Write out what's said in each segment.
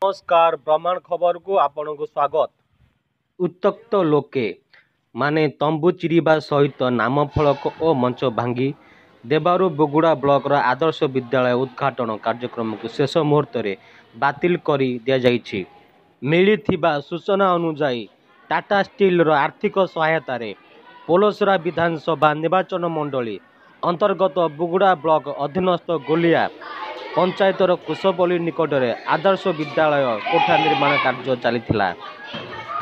नमस्कार ब्रह्मांड खबर को आपण को स्वागत। उत्तक्त लोके माने तंबू चिरिबा सहित नाम फलक और मंच भांगी देबारु बुगुड़ा ब्लॉक आदर्श विद्यालय उद्घाटन कार्यक्रम को शेष मुहूर्त में बातिल करी दिया जाइछि। मिलिथिबा सूचना अनुसार टाटा स्टील आर्थिक सहायता रे पोलसरा विधानसभा निर्वाचन मंडली अंतर्गत बुगुड़ा ब्लॉक अधीनस्थ गोलिया पंचायतर कुशपल्ली निकट में आदर्श विद्यालय कोठा निर्माण कार्य चलीथिला।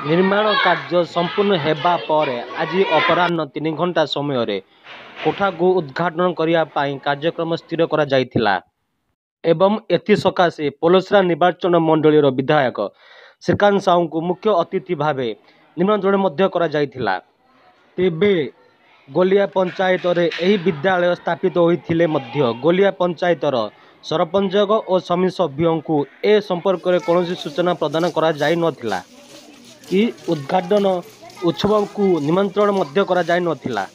निर्माण कार्य संपूर्ण हेबा पर आज अपराह्न 3 घंटा समय कोठा को उद्घाटन करने कार्यक्रम स्थिर करा जायथिला एवं एथि सकाशे पोलसरा निर्वाचन मंडली विधायक श्रीकांत साहू को मुख्य अतिथि भाव निमंत्रण मध्य करा जायथिला। तेबे गोलिया पंचायत एही विद्यालय स्थापित होइथिले मध्य गोलिया पंचायतर सरपंच और समिति सभ्यों को ए संपर्क में कौन सूचना प्रदान करा जाय नथिला कि उद्घाटन उत्सव को निमंत्रण मध्य करा जाय नथिला।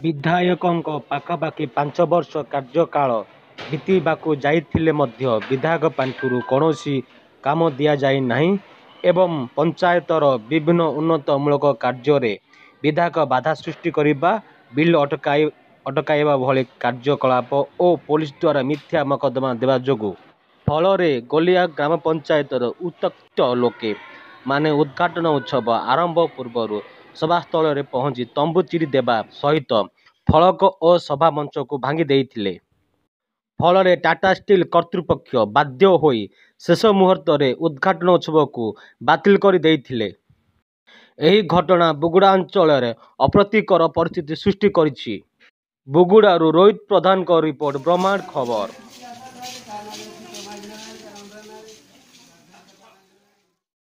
विधायकों पाखापाखि 5 वर्ष कार्यकाल बीतवाक जाइथिले मध्य विधायक पांठुरु कौनसी काम दिया जाय नहीं एवं पंचायतर विभिन्न उन्नतमूलक कार्य विधायक बाधा सृष्टि करिबा बिल अटकाइबा भली कार्यकलाप और पुलिस द्वारा मिथ्या मकदमा देवा जोगु फल गोलिया ग्राम पंचायतर उत्तक्त लोके माने उद्घाटन उत्सव आरंभ पूर्व सभास्थल में पहुंची तंबू चिरी देवा सहित फलक और सभा मंच को भांगी देइथिले। फल टाटा स्टील कर्तृपक्ष बाध्य होई शेष मुहूर्त में उद्घाटन उत्सव को बातिल कर देइथिले। एही घटना बुगुड़ा अंचल अप्रीतिकर परिस्थिति सृष्टि करिछि। बुगुड़ारू रोहित प्रधान को रिपोर्ट ब्रह्मांड खबर।